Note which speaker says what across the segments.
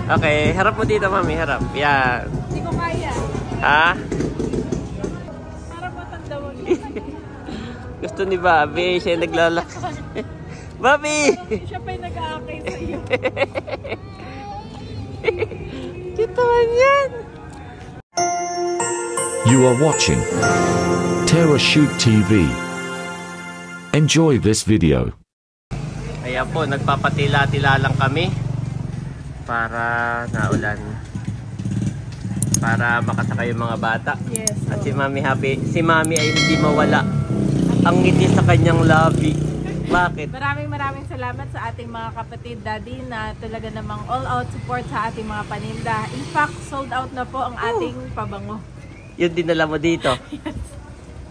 Speaker 1: Okay, harap mo dito, mami. Harap. Yan.
Speaker 2: Hindi ko kaya.
Speaker 1: Ha?
Speaker 2: Parang matanda mo.
Speaker 1: Gusto ni Bobby. Siya yung naglalak. Bobby!
Speaker 2: Siya pa yung nag-aakay sa'yo.
Speaker 1: Dito man yan.
Speaker 3: You are watching TerraShoot TV. Enjoy this video.
Speaker 1: Ayan po, nagpapatila-tila lang kami para naulan. Para makasakay yung mga bata.
Speaker 2: Yes.
Speaker 1: At si Mami happy. Si Mami ay hindi mawala ang ngiti sa kanyang labi. Bakit?
Speaker 2: Maraming salamat sa ating mga kapatid, Daddy, na talaga namang all-out support sa ating mga paninda. In fact, sold out na po ang ating pabango.
Speaker 1: Yun dinala mo dito.
Speaker 2: Yes.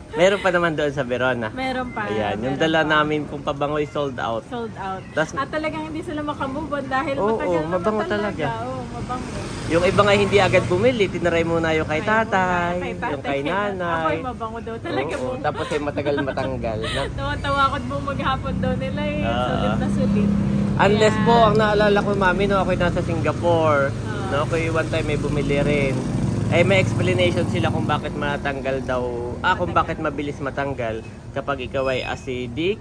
Speaker 1: Meron pa naman doon sa Verona.
Speaker 2: Meron pa.
Speaker 1: Ayan, yung dala namin kung pabango ay sold out.
Speaker 2: Sold out.
Speaker 1: Tas,
Speaker 2: at talagang hindi sila makamove on dahil
Speaker 1: oo,
Speaker 2: matagal na
Speaker 1: mabango talaga.
Speaker 2: Oo, mabango.
Speaker 1: Yung iba nga hindi agad bumili, tinaray muna yung kay tatay, yung kay nanay.
Speaker 2: Ako'y mabango daw talaga.
Speaker 1: Oo, tapos ay matagal matanggal.
Speaker 2: Tawa ko mo maghapon daw nila eh. Sulit na sulit.
Speaker 1: Unless po, ang naalala ko mami, no, ako'y nasa Singapore. No, ako'y one time may bumili rin. Ay may explanation sila kung bakit matanggal daw, kung bakit mabilis matanggal kapag ikaw ay acidic,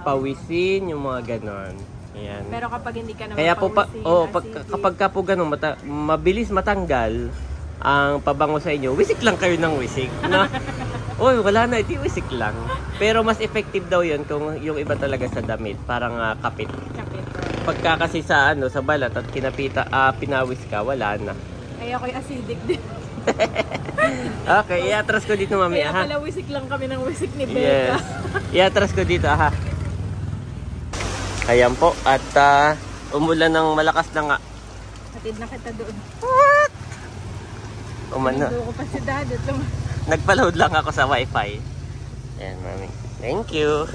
Speaker 1: pawisin, yung mga ganon. Ayan.
Speaker 2: Pero kapag hindi ka naman
Speaker 1: kaya po
Speaker 2: pawisin,
Speaker 1: kapag ka po ganon, mabilis matanggal ang pabango sa inyo, wisik lang kayo ng wisik. No? Uy, wala na, hindi wisik lang. Pero mas effective daw yun kung yung iba talaga sa damit, parang kapit. Pagka kasi sa, sa balat at pinawis ka, wala na.
Speaker 2: Ay, ako'y acidic din.
Speaker 1: Okay, iatras ko dito mami.
Speaker 2: Kaya pala wisik lang kami ng wisik ni Becca.
Speaker 1: Yes. Iatras ko dito ha. Ayan po. At umulan ng malakas na nga.
Speaker 2: Hatid na kita doon.
Speaker 1: What? Umano.
Speaker 2: Nandun ko pa si Dad.
Speaker 1: Nagpa-load lang ako sa wifi. Ayan mami. Thank you.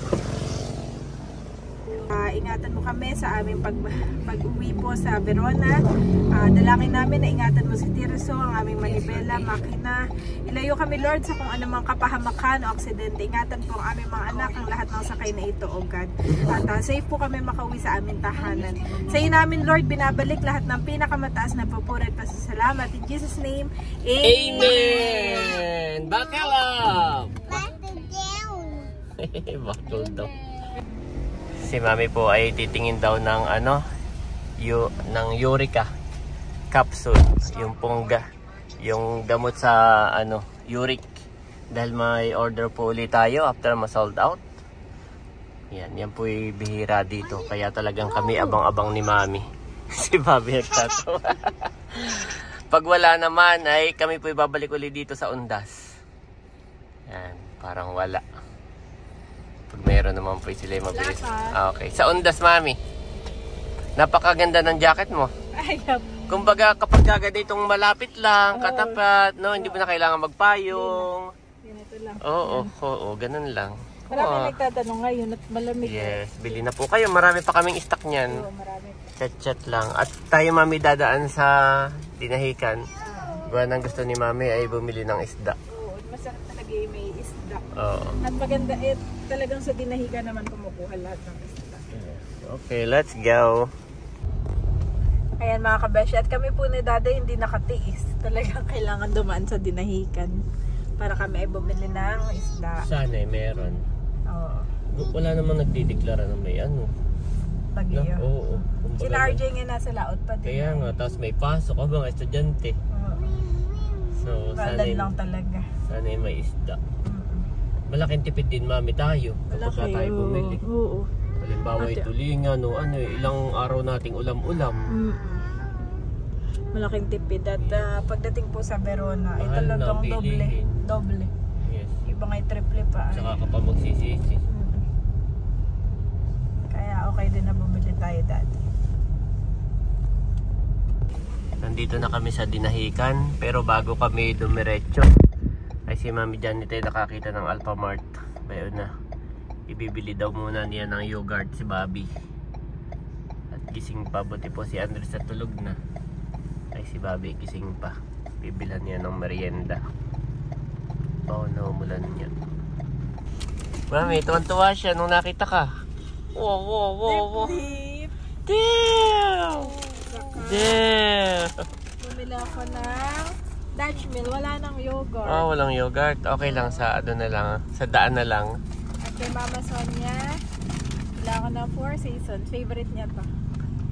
Speaker 2: Ingatan mo kami sa aming pag-uwi po sa Verona. Dalangin namin na ingatan mo si Tirso, ang aming manibela, makina. Ilayo kami, Lord, sa kung anumang kapahamakan o aksidente. Ingatan po ang aming mga anak, ang lahat ng sakay na ito, O God. At safe po kami makauwi sa aming tahanan. Sa iyo namin, Lord, binabalik lahat ng pinakamataas na papuri at pasasalamat. In Jesus' name,
Speaker 1: Amen! Buckle up! Buckle down. Si Mami po ay titingin daw ng ng Urica capsule, yung pongga, yung gamot sa uric, dahil may order po ulit tayo after ma-sold out. Yan po ay bihira dito, kaya talagang kami abang-abang ni Mami. Si Mami nagtatawa. Pag wala naman ay kami po babalik ulit dito sa Undas. Yan, parang wala. Pag meron naman po sila yung mabilis. Okay. Sa Undas, Mami. Napakaganda ng jacket mo. Kumbaga, kapag gaganda itong malapit lang, katapat, no, hindi mo na kailangan magpayong.
Speaker 2: Ganito lang.
Speaker 1: Oo, ganun lang.
Speaker 2: Marami nagtatanong ngayon at malamig.
Speaker 1: Yes, bili na po kayo. Marami pa kaming stock niyan.
Speaker 2: Oo, marami.
Speaker 1: Chat lang. At tayo, Mami, dadaan sa Dinahican. Gawa ng gusto ni Mami ay bumili ng isda.
Speaker 2: Oo, masarap talaga yung may isda.
Speaker 1: Oo.
Speaker 2: At maganda, talagang sa Dinahican naman kumukuha lahat ng isda.
Speaker 1: Okay, let's go.
Speaker 2: Ayan mga kabeshi, at kami po ni Dada hindi nakatiis. Talagang kailangan dumaan sa Dinahican para kami ay bumili ng isda.
Speaker 1: Sana meron.
Speaker 2: Oo.
Speaker 1: Wala namang nagdideklara na may
Speaker 2: Bagyo.
Speaker 1: No? Oo.
Speaker 2: Sila RJ nga nasa laot pa din.
Speaker 1: Kaya nga, tapos may pasok ka mga estudyante. So,
Speaker 2: Balan lang talaga.
Speaker 1: Sana may isda. Malaking tipid din, Mami, tayo. Kapag tayo bumili.
Speaker 2: Oo.
Speaker 1: Halimbawa, tulingan, ilang araw nating ulam-ulam.
Speaker 2: Malaking tipid. At pagdating po sa Verona, ay
Speaker 1: mahal
Speaker 2: talagang
Speaker 1: na
Speaker 2: doble.
Speaker 1: Yes.
Speaker 2: Ibang ay triple pa.
Speaker 1: Saka kapag magsisisi.
Speaker 2: Kaya okay din na bumili tayo dati.
Speaker 1: Nandito na kami sa Dinahican, pero bago kami dumiretso ay si Mami Janet ay nakakita ng Alphamart. Bayo na, ibibili daw muna niya ng yogurt si Bobby. At gising pa, buti po si Andres sa tulog na. Ay si Bobby gising pa, bibilan niya ng merienda. Na umulan niya. Mami, tuwan-tuwa siya nung nakita ka. Wow. Damn!
Speaker 2: Bumili ako ng Dutch Mill. Wala nang yogurt.
Speaker 1: Oh, walang yogurt. Okay lang sa ano na lang, sa daan na lang.
Speaker 2: At kay Mama Sonia, wala ako ng Four Seasons. Favorite niya to.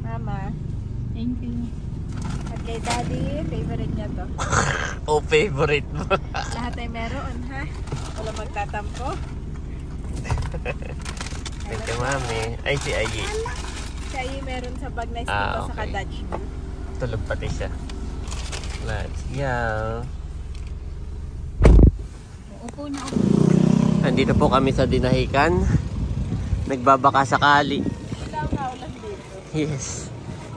Speaker 2: Mama.
Speaker 4: Thank you.
Speaker 2: At kay Daddy, favorite niya to.
Speaker 1: Oh, favorite mo.
Speaker 2: Lahat ay meron, ha? Wala magtatampo.
Speaker 1: Thank you, Mami. Ay, si Ayi.
Speaker 2: Siya yung meron sa bag na
Speaker 1: Ah,
Speaker 2: sa
Speaker 1: okay.
Speaker 2: Dutch Mill.
Speaker 1: Tulog pati siya. Let's go.
Speaker 4: Upo na upo.
Speaker 1: Andito po kami sa Dinahican. Nagbabaka sakali.
Speaker 2: Wala nga ulan dito.
Speaker 1: Yes.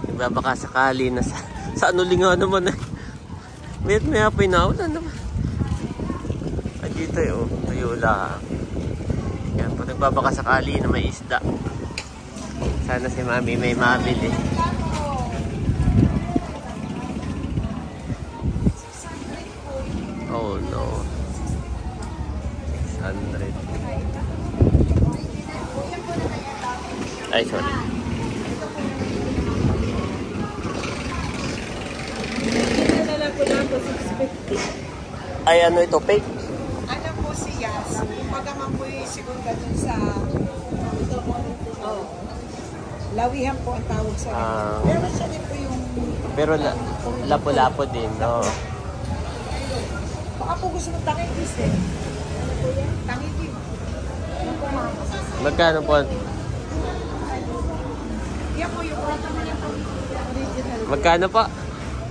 Speaker 1: Nagbabaka sakali na sa ano linga naman eh. May apoy na ulan naman. Andito yun. Tuyula. Yan po, nagbabaka sakali na may isda. Sana si Mami may mabili. Oh no. 600. Ay, sorry.
Speaker 2: Nalala ko lang po 650.
Speaker 1: Ay, ano ito? Fake?
Speaker 5: Ano po siya? Kumbaga man po yung segunda dun sa lawihan po ang tawag sa pero siya din po yung
Speaker 1: Pero lapo-lapo din, no?
Speaker 5: baka po gusto mong tangigis eh. Ano po yan? Tangigis.
Speaker 1: Magkano po?
Speaker 5: Yan po yung original.
Speaker 1: Magkano pa?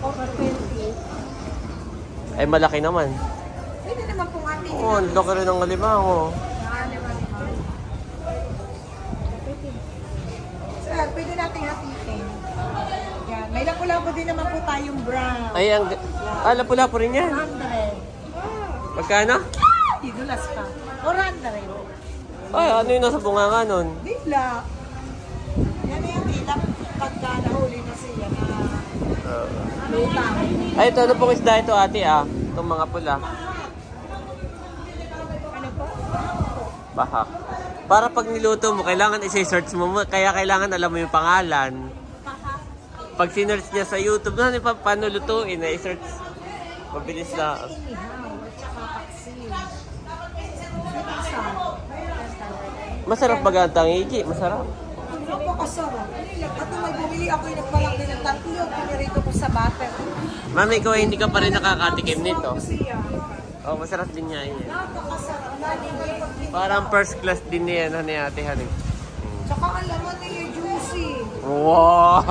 Speaker 5: Over 20.
Speaker 1: Ay, malaki naman.
Speaker 5: Pwede naman pong ating
Speaker 1: Oo, ang laki rin ng alimango.
Speaker 5: Sir, pwede nating hapitin. Yan. May lapu-lapu din naman po tayong brown.
Speaker 1: Ay, lapo-lapo rin yan.
Speaker 5: 100.
Speaker 1: Magkano?
Speaker 5: Idulas pa. 400.
Speaker 1: Ay, ano yung nasa bunganga nun?
Speaker 5: Dila. Yan yung dila. Pagka nahuli na siya na lutang.
Speaker 1: Ay, ito, ano pong isda ito, ate, ah? Itong mga pula.
Speaker 5: Ano po?
Speaker 1: Bahak. Para pag niluto mo, kailangan i-search mo. Kaya kailangan alam mo yung pangalan. Pag sinearch niya sa YouTube, ano pa, paano lutuin? I-search. Mabilis na. Masarap ba ang tangigi? Masarap.
Speaker 5: Napakasarap. At nung may bumili ako yung nagpalang din ng tatlo, pinirito ko sa butter.
Speaker 1: Mami, ikaw ay hindi ka pa rin nakakatikim nito.
Speaker 5: Siya.
Speaker 1: Oh, masarap din niya yun.
Speaker 5: Napakasarap. Nalilipag.
Speaker 1: Parang first class din niya yan, ate, honey.
Speaker 5: Tsaka ang laman niya juicy.
Speaker 1: Wow!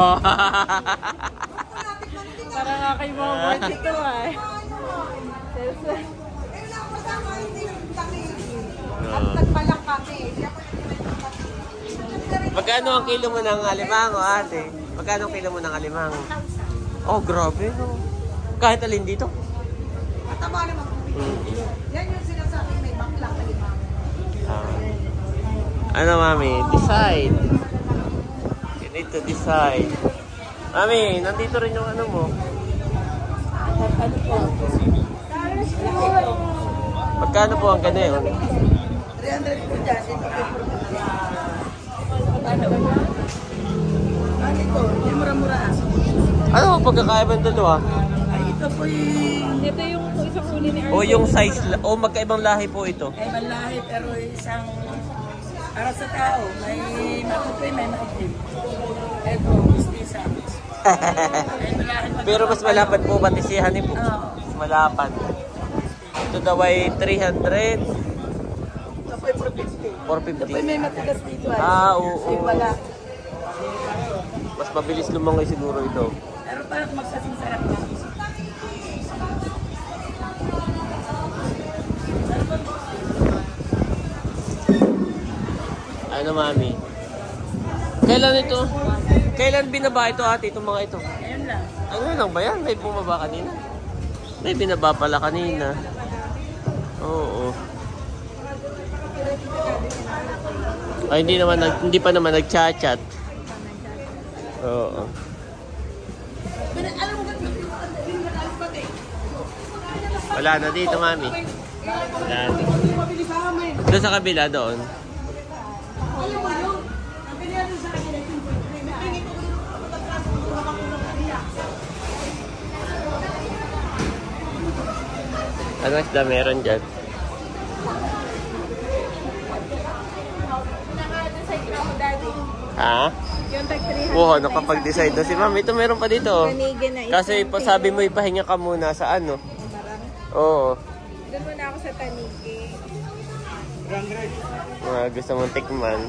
Speaker 2: Para nga kay Mama dito ay.
Speaker 5: Eh, wala ko sama hindi yung tangigi. At nagpalang kami.
Speaker 1: Magkano ang kilo mo ng alimango, ate? Magkano ang kilo mo ng alimango? Oh, grabe, no? Kahit alin dito?
Speaker 5: Mataba naman po. Yan yung sinasabi may baklang kalimang.
Speaker 1: Ano, Mami? Decide. You need to decide. Mami, nandito rin yung ano mo.
Speaker 2: Ano po?
Speaker 1: Magkano po ang ganyan?
Speaker 5: 300 po dyan. Ano ito? Yung mura-mura.
Speaker 1: Ano ang pagkakaiba ng dalawa?
Speaker 5: Ay, ito po yung...
Speaker 2: Ito yung isang huli ni
Speaker 1: O yung size, o magkaibang lahi po ito?
Speaker 5: Ay, malahi pero isang... Para sa tao, may maputi, may maitim. Ito, mistisa.
Speaker 1: Pero mas malapad po batisihan ni po.
Speaker 5: Oo.
Speaker 1: Mas malapad. Ito daw ay 300.
Speaker 5: Ito po yung 450.
Speaker 1: 450.
Speaker 5: May matigas dito ay.
Speaker 1: Ah, oo.
Speaker 5: Ay, wala.
Speaker 1: Mas mabilis lumangoy siguro ito.
Speaker 5: Pero parang magkasing sarap na.
Speaker 1: Ano, Mami? Kailan ito? Kailan binaba ito, ate? Itong mga ito?
Speaker 5: Ayun lang.
Speaker 1: Ano lang ba yan? May bumaba kanina? May binaba pala kanina. Oo. Ay, hindi pa naman nag-chat-chat. Oo. Wala na dito, Mami. Wala na. Doon sa kabila, doon. Ano isda meron dyan? Ha?
Speaker 2: Yung tag 300.
Speaker 1: Oo, nakapag-decide na si ma'am. Ito meron pa dito.
Speaker 2: Panigin na isa.
Speaker 1: Kasi sabi mo ipahinga ka muna sa ano. Oo.
Speaker 2: Doon muna ako sa Tanigi.
Speaker 1: Mga gusto mong tikman.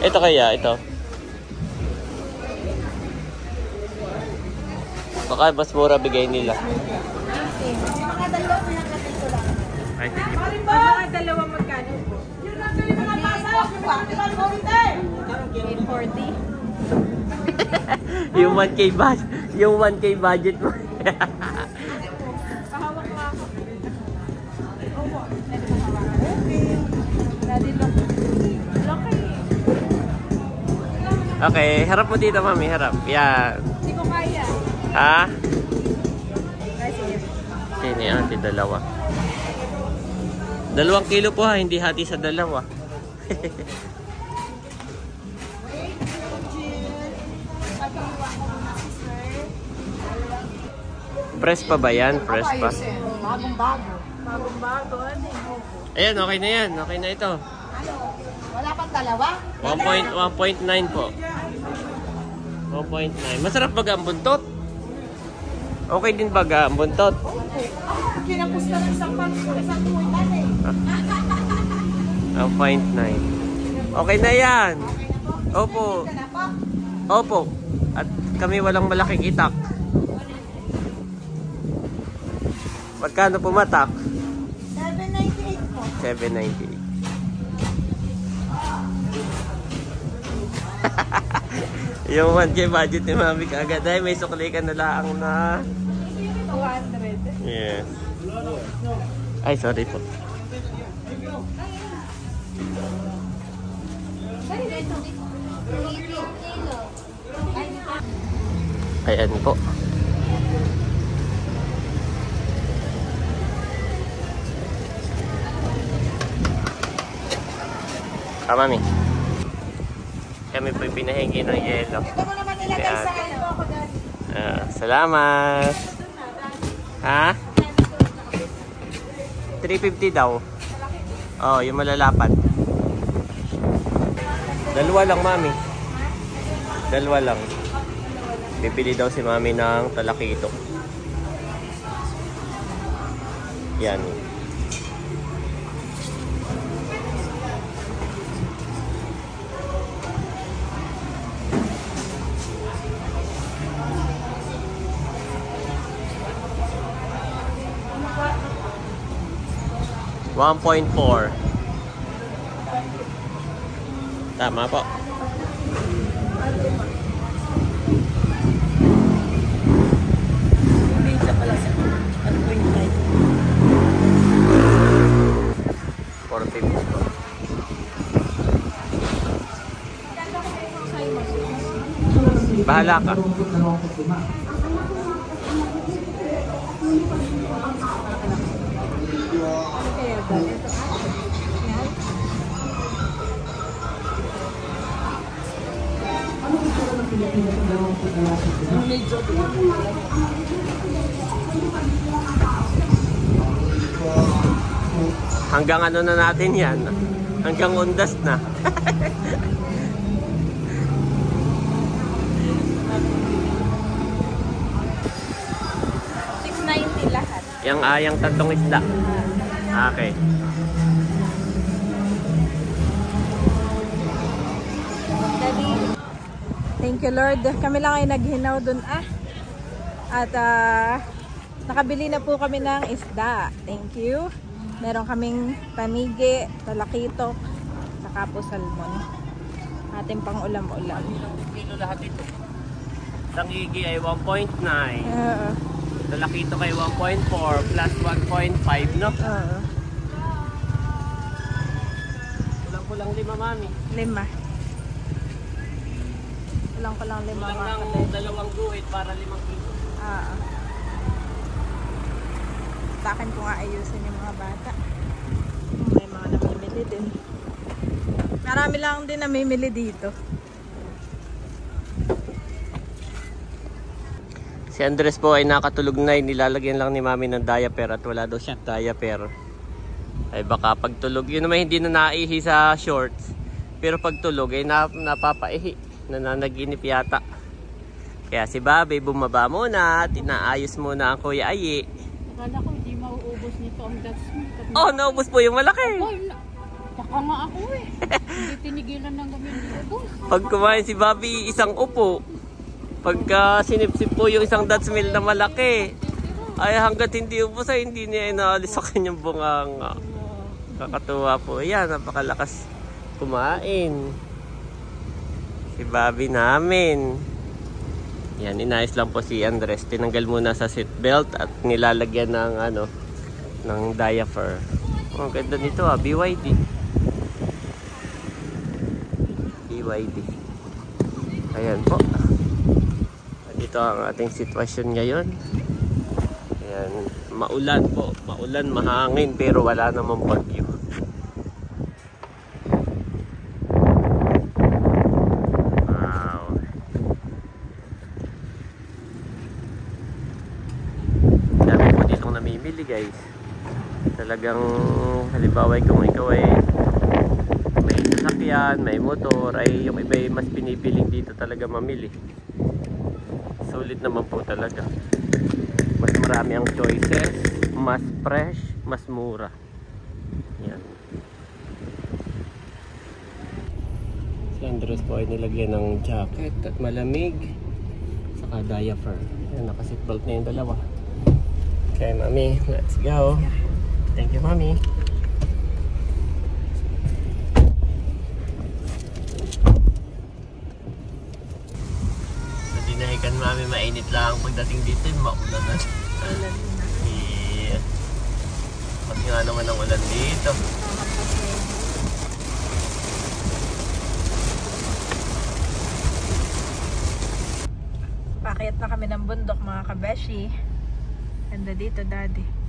Speaker 1: Ito kaya, ito. Baka mas mura bigay nila. Ay, thank you.
Speaker 2: Mga dalawa magkano po? 840.
Speaker 1: Yung 1K budget, yung 1K budget mo.
Speaker 2: Pahawak mo ako. Opo. Okay. Daddy look.
Speaker 1: Okay, harap mo dito, mami, harap. Yan.
Speaker 2: Hindi ko kaya.
Speaker 1: Ha?
Speaker 2: Sige.
Speaker 1: Sino yan? Dalawa. 2 kilo po ha, hindi hati sa 2. Press pa ba yan? Press pa.
Speaker 5: Bagong-bago.
Speaker 2: Bagong-bago.
Speaker 1: Ayan, okay na yan. Okay na ito.
Speaker 5: Wala pang dalawa?
Speaker 1: 1.9 po. 1.9. Masarap baga ang buntot? Okay din baga ang buntot?
Speaker 5: Kinapos na ng isang buwan eh.
Speaker 1: 1.9. Okay na yan. Opo. Opo. At kami walang malaking itak. Magkano pumatak?
Speaker 5: 798 po.
Speaker 1: 798. Yung 1K budget ni Mami kaagad ay may sukli ka na lang na
Speaker 2: 200.
Speaker 1: yes. Ay, sorry po. Ayan po. Mami. Kami po pinahingi ng yelo.
Speaker 5: Ito mo naman nilagay sa ano ako dyan.
Speaker 1: Salamat. Ha? 350 daw. Oh, yung malalapad. 2 lang, Mami. 2 lang. Bibili daw si Mami ng talakito. Yan. $1.4. Tama po.
Speaker 5: Minsa pala sa
Speaker 1: 450 po. Bahala ka. Hanggang ano na natin yan? Hanggang undas na.
Speaker 2: $690 lahat.
Speaker 1: Yang ayang tatlong isda. Okay.
Speaker 2: Thank you, Lord. Kami lang ay naghinaw dun At nakabili na po kami ng isda. Thank you. Meron kaming tanigi, talakitok, saka po salmon. Ating pang ulam-ulam.
Speaker 1: Kilo lahat ito. Tangigi ay 1.9. Talakitok ay 1.4 plus 1.5, no? Kulang-kulang 5, Mami.
Speaker 2: 5. Kulang-kulang 5
Speaker 1: Kulang
Speaker 2: mga
Speaker 1: lang
Speaker 2: kapatid.
Speaker 1: 2 guhit para 5 kilo.
Speaker 2: Sa akin ko nga ayusin yung mga bata. May mga namimili din. Marami lang din namimili dito.
Speaker 1: Si Andres po ay nakatulog na, nilalagyan lang ni mami ng diaper at wala daw siya diaper. Ay baka pagtulog, yun naman hindi na naihi sa shorts. Pero pagtulog ay napapaihi, nananaginip yata. Kaya si Bobby bumaba muna, tinaayos muna ang Kuya Ayi.
Speaker 4: Akala ko hindi mauubos nito ang Dutch milk.
Speaker 1: Oh, naubos po yung malaki.
Speaker 4: Saka nga ako eh. Hindi tinigilan ng gamin dito.
Speaker 1: Pag kumain si Bobby, isang upo. Pagka sinipsip po yung isang Dutch mill na malaki, ay hanggat hindi ubos ay hindi niya inaalis sa kanyang bunganga. Kakatuwa po. Ayan, napakalakas kumain. Si Bobby namin. Yan, inayos lang po si Andres. Tinanggal muna sa seatbelt at nilalagyan ng ng diaper. Oh, ganda nito BYD. BYD. Ayan po. Ito ang ating sitwasyon ngayon. Ayan, maulan po. Maulan, mahangin, pero wala namang bagyo. Wow. Dami po ditong namimili guys. Talagang halimbawa kung ikaw ay may sasakyan, may motor, ay yung iba ay mas pinipiling dito talaga mamili. Sulit naman po talaga. Mas marami ang choices, mas fresh, mas mura. Yan. Si Andres po ay nilagyan ng jacket at malamig, saka diaper. Yan, naka-seatbelt na yung dalawa. Okay, mami, let's go. Thank you, mami. Dinahikan mami, mainit lang pagdating dito, maulan na.
Speaker 2: Ulan na.
Speaker 1: Yeah. Pag nga naman ang ulan dito.
Speaker 2: Paakyat na kami ng bundok mga kabeshi. Ganda dito, daddy.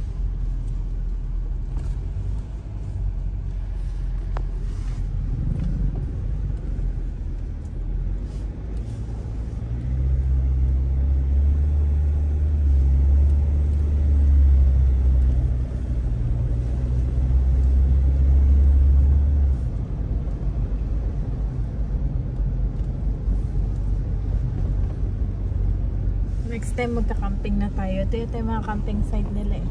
Speaker 2: Next time magka-camping na tayo. Ito yung mga camping site nila eh.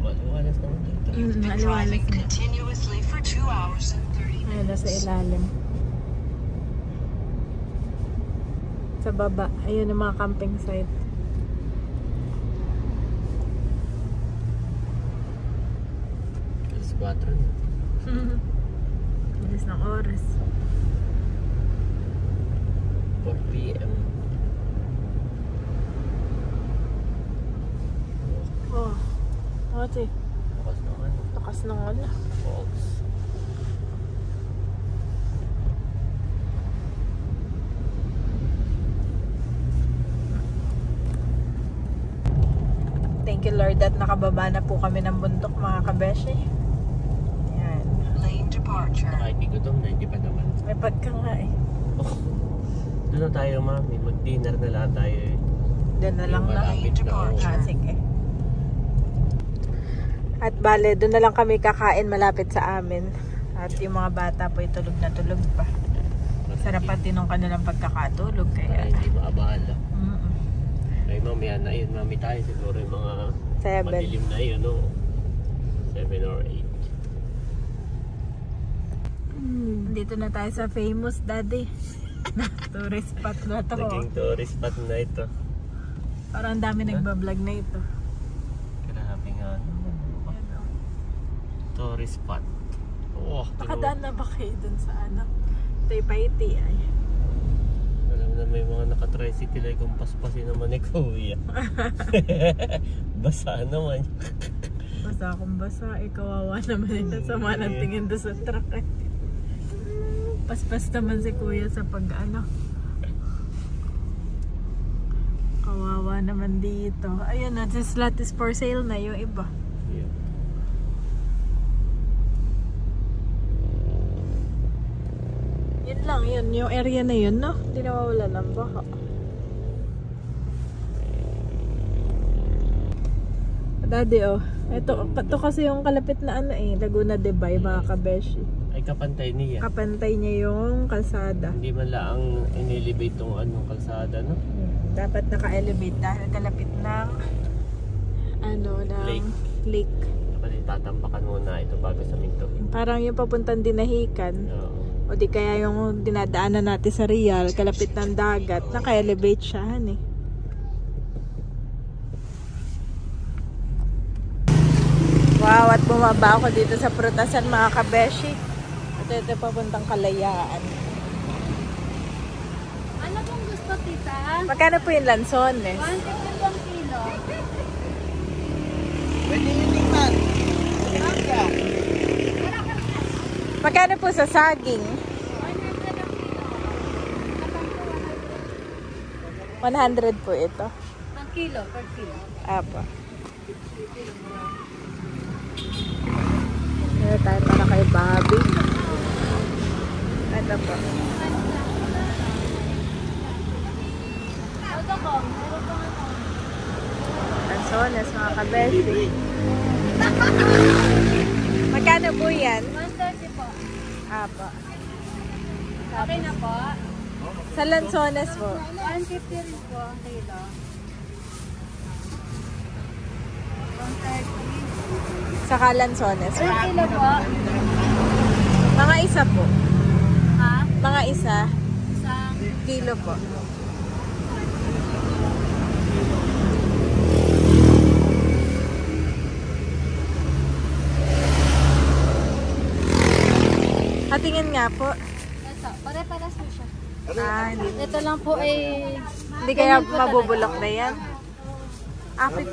Speaker 1: Maliwalas naman dito.
Speaker 2: Maliwalas na. Ayun, nasa ilalim. Sa baba. Ayun yung mga camping site.
Speaker 1: Alas 4 na.
Speaker 2: Bilis ng oras.
Speaker 1: 4 PM.
Speaker 2: Oh. Ate.
Speaker 1: Bukas naman.
Speaker 2: Takas ng ulan.
Speaker 1: Falls.
Speaker 2: Thank you Lord at nakababa na po kami ng bundok mga kabeshi. Yan.
Speaker 1: Kahit igutom na, hindi pa naman.
Speaker 2: May pagka nga eh.
Speaker 1: Doon na tayo, mami. Mag-dinner na lang tayo eh.
Speaker 2: Doon na lang na.
Speaker 1: Malapit na.
Speaker 2: Sige. At bale, doon na lang kami kakain malapit sa amin. At yung mga bata po ay tulog na tulog pa. Sarap pati nung kanilang pagkakatulog.
Speaker 1: Kaya
Speaker 2: Kaya
Speaker 1: hindi maabahala.
Speaker 2: mm-mm.
Speaker 1: Ay, mamaya na yun. Mami tayo siguro yung mga
Speaker 2: 7.
Speaker 1: madilim na yun, no? 7 or 8.
Speaker 2: Dito na tayo sa famous daddy. Tourist spot na to.
Speaker 1: Naging tourist spot na ito.
Speaker 2: Parang ang dami nagbablog na ito.
Speaker 1: Grabe nga. Tourist spot. Oh,
Speaker 2: Nakadaan na ba kayo dun sa ano? Taytay ay.
Speaker 1: alam na may mga naka-tricycle ay kung paspasin naman ni Kuya. Basa naman.
Speaker 2: Basa akong basa. Kawawa naman ito. Sama ng tingin doon sa truck eh. Paspas naman si Kuya sa pag-ano. Kawawa naman dito. Ayun na, this lot is for sale na yung iba.
Speaker 1: Yeah.
Speaker 2: yun, yung area na yun, no? Hindi nawawala ng baha. Daddy, oh. Ito kasi yung kalapit na ano eh, Laguna de Bay, mga kabeshi.
Speaker 1: Ay, kapantay niya.
Speaker 2: Kapantay niya yung kalsada.
Speaker 1: Hindi man lang in-elevate tong kalsada, no?
Speaker 2: Dapat naka-elevate dahil kalapit ng lake.
Speaker 1: Dapat itatampakan muna ito bago sa minto.
Speaker 2: Parang yung papuntang Dinahican.
Speaker 1: Oo.
Speaker 2: O di kaya yung dinadaanan natin sa Real, kalapit ng dagat, naka-elevate siya, eh. Wow, at bumaba ako dito sa Prutasan, mga kabeshi. At ito papuntang Kalayaan.
Speaker 4: Ano pong gusto, tita?
Speaker 2: Magkano po yung lansones?
Speaker 4: 150 pong kilo.
Speaker 2: Magkano po sa saging? 100 po ito.
Speaker 4: Ang kilo, per kilo.
Speaker 2: Apo. Meron tayo para kay Bobby. Ito po.
Speaker 4: Ito po, meron po ano.
Speaker 2: Lansones, mga kabeshi. Magkano po yan?
Speaker 4: 130 po.
Speaker 2: Apo.
Speaker 4: Okay na po.
Speaker 2: Sa lansones po.
Speaker 4: 150 rin po ang kilo. 130.
Speaker 2: Saka lansones.
Speaker 4: Per kilo po.
Speaker 2: Mga isa po.
Speaker 4: Ha?
Speaker 2: Mga isa.
Speaker 4: Isang
Speaker 2: Kilo po. Hatingin nga po.
Speaker 4: ito. Pare-paras po siya.
Speaker 2: Hindi.
Speaker 4: Ito lang po ay...
Speaker 2: Hindi kaya mabubulok na yan.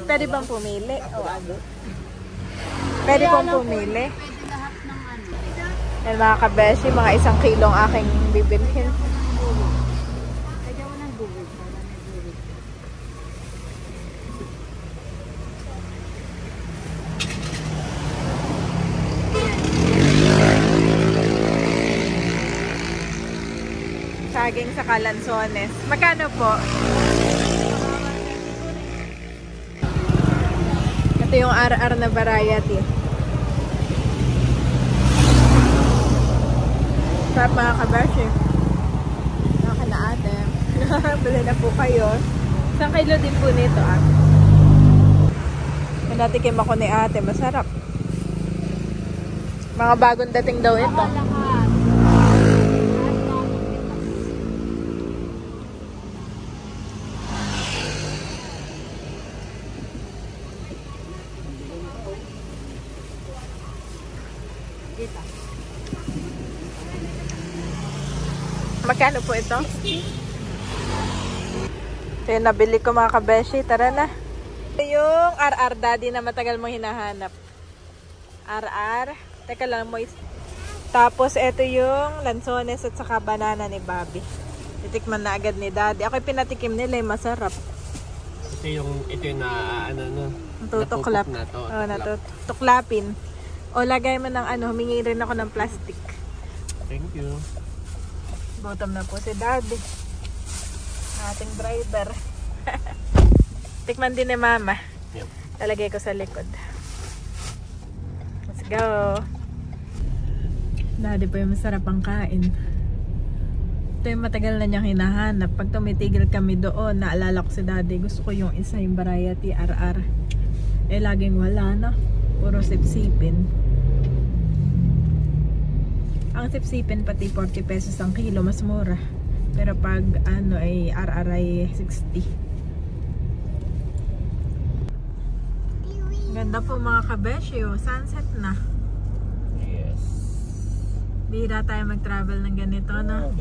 Speaker 2: Pwede bang pumili? Pwede pong pumili.
Speaker 4: Pwede lahat ng ano.
Speaker 2: Yan mga kabeshi, mga 1 kilong aking bibilhin.
Speaker 4: Pwede mo ng bubog.
Speaker 2: Saging sa kalansones. Magkano po? Ito yung RR na variety. Sarap mga kabeshi. Naka na ate. Bili na po kayo. 1 kilo din po nito Natikim ako ni ate. Masarap. Mga bagong dating daw ito. Magkano po ito? Ito yung nabili ko mga kabeshi. Tara na. Ito yung RR daddy na matagal mong hinahanap. RR. Teka lang mo. Tapos ito yung lansones at saka banana ni Bobby. Titikman na agad ni daddy. Ako'y pinatikim nila. Masarap.
Speaker 1: Ito yung na
Speaker 2: Natutuklap.
Speaker 1: na to.
Speaker 2: Oh, natutuklapin. O lagay mo ng humingi rin ako ng plastic.
Speaker 1: Thank you.
Speaker 2: Gutom na po si daddy. Ating driver. Tikman din ni mama.
Speaker 1: Yep.
Speaker 2: Talagay ko sa likod. Let's go. Daddy po yung masarap ang kain. Ito yung matagal na niyang hinahanap. Pag tumitigil kami doon, naalala ko si daddy. Gusto ko yung isa, yung variety RR. Laging wala na. Puro sipsipin. Ang sipsipin pati 40 pesos ang kilo, mas mura. Pero pag ay RR ay 60. Ganda po mga kabeshi, sunset na.
Speaker 1: Yes.
Speaker 2: Bihira tayo mag-travel ng ganito, no?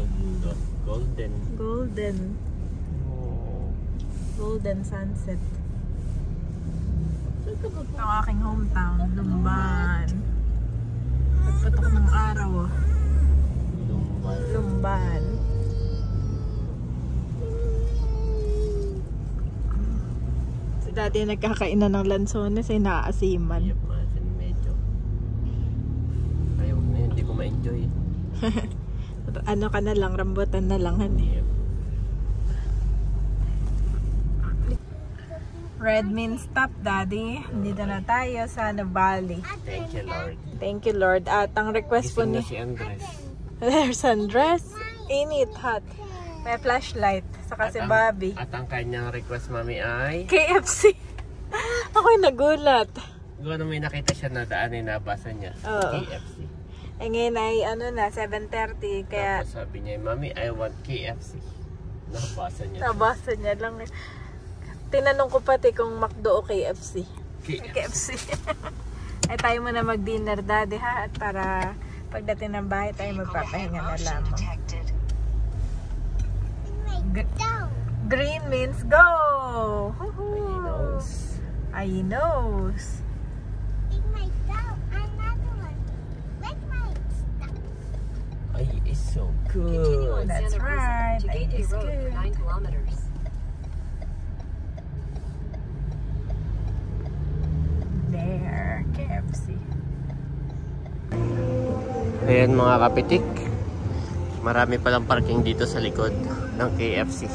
Speaker 1: Golden.
Speaker 2: Golden.
Speaker 1: Oh.
Speaker 2: Golden sunset. Ito ang aking hometown, Lumban. Pagpatok ng araw, Lumban. Si daddy nagkakainan ng lansones ay naaasiman.
Speaker 1: Yep, medyo. Ayaw na yun, hindi ko ma-enjoy.
Speaker 2: ano ka na lang, rambutan na lang. Red means stop, Daddy. Dito na tayo sa Nuvali.
Speaker 1: Thank you, Lord.
Speaker 2: Thank you, Lord. At ang request po
Speaker 1: Gising na
Speaker 2: ni...
Speaker 1: si Andres.
Speaker 2: There's Andres. Init, hot. May flashlight. Saka si Bobby.
Speaker 1: At ang kanyang request, Mami, ay...
Speaker 2: KFC. Ako'y nagulat.
Speaker 1: Gano'n may nakita siya na daan ay nabasa niya.
Speaker 2: Oo.
Speaker 1: KFC.
Speaker 2: Eh ngayon ay ano na, 7:30. Kaya
Speaker 1: Tapos sabi niya, Mami, I want KFC. Nabasa niya.
Speaker 2: nabasa niya lang. Tinanong ko pati kung McDo o KFC. KFC. Ay tayo muna mag-dinner, Daddy, ha? At para pagdating ng bahay tayo magpapahinga na lamang. Green means go! I knows.
Speaker 1: Ay, it's so good.
Speaker 2: That's right. Ay, it's good.
Speaker 6: 9 kilometers.
Speaker 2: There, KFC.
Speaker 1: Ayan mga kapitik. Marami palang parking dito sa likod ng KFC.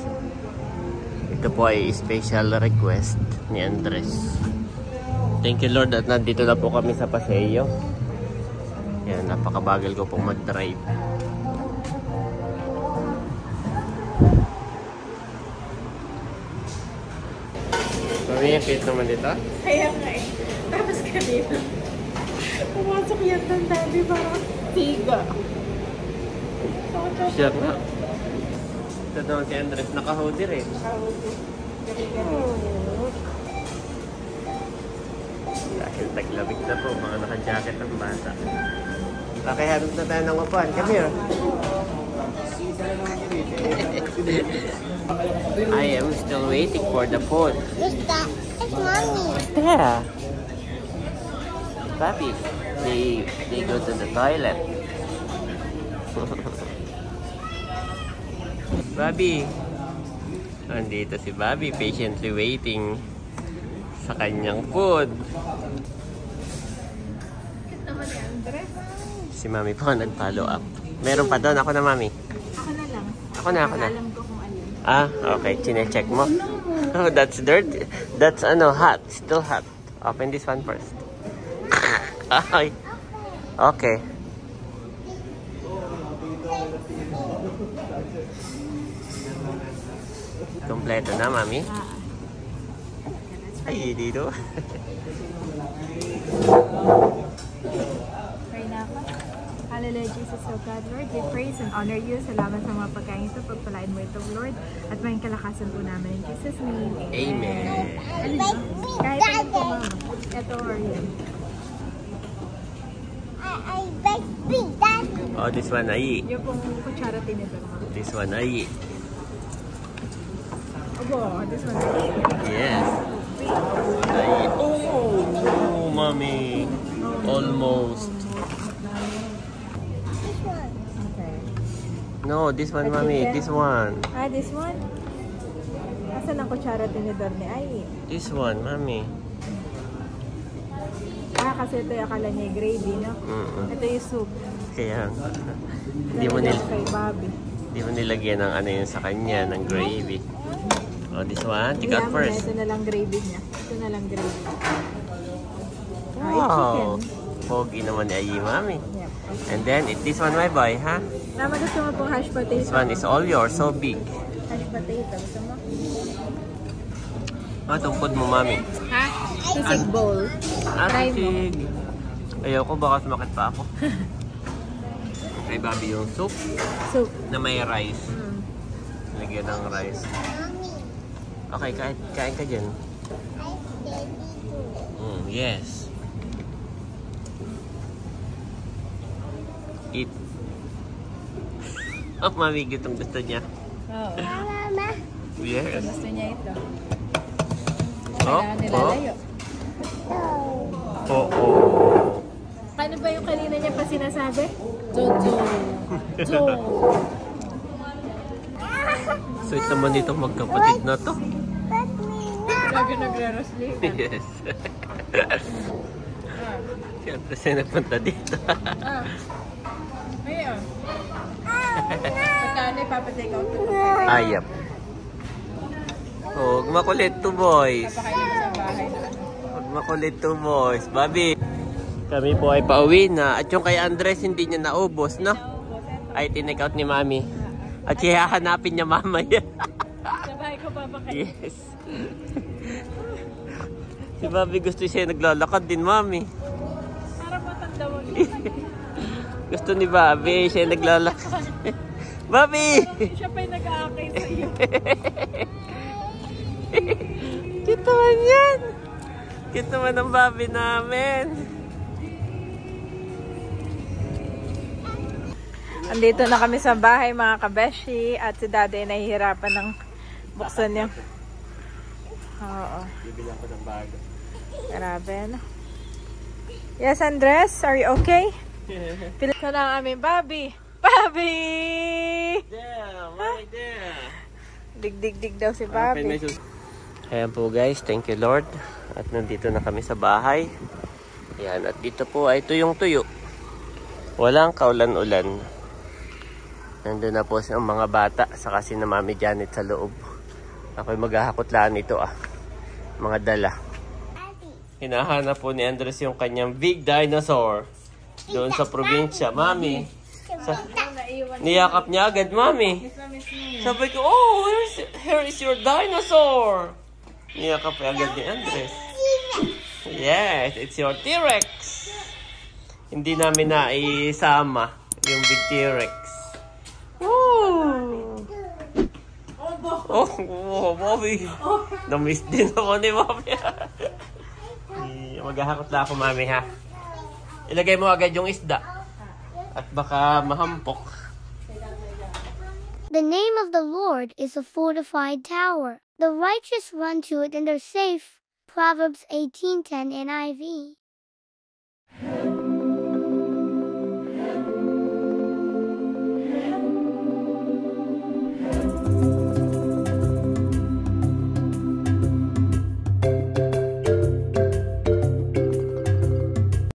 Speaker 1: Ito po ay special request ni Andres. Thank you, Lord, at nandito na po kami sa Paseo. Yan, napakabagal ko pong mag-drive. Mami, fit naman dito?
Speaker 2: Kaya nga eh. Tapos kanina, pumasok yan ng Daddy parang tiga.
Speaker 1: Siya nga. Ito naman si Andres, naka-hoodie rin. Dahil taglamig na po, mga naka-jacket ang bata. Okay, hanap na tayo ng upuan. Come here. I am still waiting for the food.
Speaker 6: Who's that? It's mommy.
Speaker 1: Yeah. Papi, they go to the toilet. Bobby. Andito si Bobby, patiently waiting sa kanyang food. Si Mami po nag-follow up. Meron pa doon. Ako na, Mami.
Speaker 2: Ako na lang.
Speaker 1: Ako na.
Speaker 2: Alam ko kung alin.
Speaker 1: Ah, okay. Chine-check mo. Oh, that's dirty. That's hot. Still hot. Open this one first. Ay. Okay. Kompleto na, Mami. Ay, dito.
Speaker 2: Pray na ako. Hallelujah, Jesus, O God, Lord. We praise and honor you. Salamat sa mga pagkain ito. Pagpalain mo ito, Lord. At may kalakasan po namin. In Jesus' name,
Speaker 1: Amen.
Speaker 2: Kahit ano po, Mama. Ito or yun.
Speaker 6: I beg big dad.
Speaker 1: Oh, this one ay.
Speaker 2: Yung pong kutsara tinito, Mama.
Speaker 1: This one ay.
Speaker 2: Abo, this one.
Speaker 1: Yes. Ay. Oh, Mami. Almost.
Speaker 6: This one.
Speaker 2: Okay.
Speaker 1: No, this one, Mami. This one.
Speaker 2: Ah, this one? Asan ang kutsara tinidor ni Ai?
Speaker 1: This one, Mami.
Speaker 2: Ah, kasi ito yung akala niya yung gravy, no? Ito yung soup.
Speaker 1: Kaya, hindi mo
Speaker 2: Kay Bobby.
Speaker 1: nilagyan ng ano yun sa kanya, ng gravy. Oh, this one. Take out first.
Speaker 2: Ito na lang gravy niya. Ito na lang gravy.
Speaker 1: Wow. Pogi naman ni Ayi, Mami.
Speaker 2: Yep.
Speaker 1: And then, this one, my boy, ha?
Speaker 2: Mama, gusto mo pong hash potato?
Speaker 1: This one is all yours, so big.
Speaker 2: Hash potato. Gusto mo?
Speaker 1: Ah, itong food mo, Mami.
Speaker 2: Ha? Sisig bowl.
Speaker 1: Ah,
Speaker 2: Try mo.
Speaker 1: sisig. Ayoko, baka sumakit pa ako. Kay Bobby yung soup
Speaker 2: Soup.
Speaker 1: na may rice.
Speaker 2: Mm.
Speaker 1: Lagyan ng rice. Okay, kain ka dyan. Yes. Eat. Oh, Mami, gustong gusto niya.
Speaker 2: Oo.
Speaker 6: Mama.
Speaker 1: Yes.
Speaker 2: Gusto niya ito.
Speaker 1: Oh,
Speaker 2: Kailangan nilalayo.
Speaker 1: oh.
Speaker 2: Paano ba yung kanina niya pa sinasabi? Jojo. Jo.
Speaker 1: Sweet naman dito magkapatid na to.
Speaker 6: Let me now.
Speaker 2: Lagi nagre-rosli.
Speaker 1: Yes. Siyempre siya nagpunta dito.
Speaker 2: Ayun. Pagkano ipapatake out ko.
Speaker 1: Ayap. Oh, makulit to boys.
Speaker 2: Papakainin mo sa bahay na.
Speaker 1: Huwag makulit to boys. Bobby. Kami po ay pauwi na. At yung kay Andres hindi niya naubos, no? Ay tinake out ni Mami. At siya hahanapin niya mamaya.
Speaker 2: Sa bahay ko papakainin.
Speaker 1: Yes. Si Bobby gusto siya naglalakad din, Mami.
Speaker 2: Para matanda mo.
Speaker 1: Gusto ni Bobby siya naglalakad. Bobby!
Speaker 2: Siya pa yung nag-aakay sa iyo.
Speaker 1: Cute naman yan. Cute naman ang Bobby namin.
Speaker 2: Andito na kami sa bahay mga kabeshi at si Daddy nahihirapan ng buksan niya. Oo.
Speaker 1: Bibili ako ng bago.
Speaker 2: Grabe na. Yes, Andres, are you okay? Pilit ka na ang aming Bobby. Bobby!
Speaker 1: There, Mami, there.
Speaker 2: Dig daw si Bobby.
Speaker 1: Ayan po guys, thank you Lord. At nandito na kami sa bahay. Ayan, at dito po ay tuyong-tuyo. Walang kaulan-ulan. Nandun na po ang mga bata sa kasi na Mami Janet sa loob. Ako'y maghahakotlaan ito mga dala. Hinahanap po ni Andres yung kanyang big dinosaur. Doon sa probinsya. Mami, niyakap niya agad, Mami. Sabi ko, oh, here is your dinosaur. Niyakap agad ni Andres. Yes, it's your T-Rex. Hindi namin naisama yung big T-Rex. Woo! Oh, Bobby. Na-miss din ako ni Bobby. Maghahakot lang ako, Mami, ha? Ilagay mo agad yung isda. At baka mahampok.
Speaker 6: The name of the Lord is a fortified tower. The righteous run to it and are safe. Proverbs 18:10 NIV.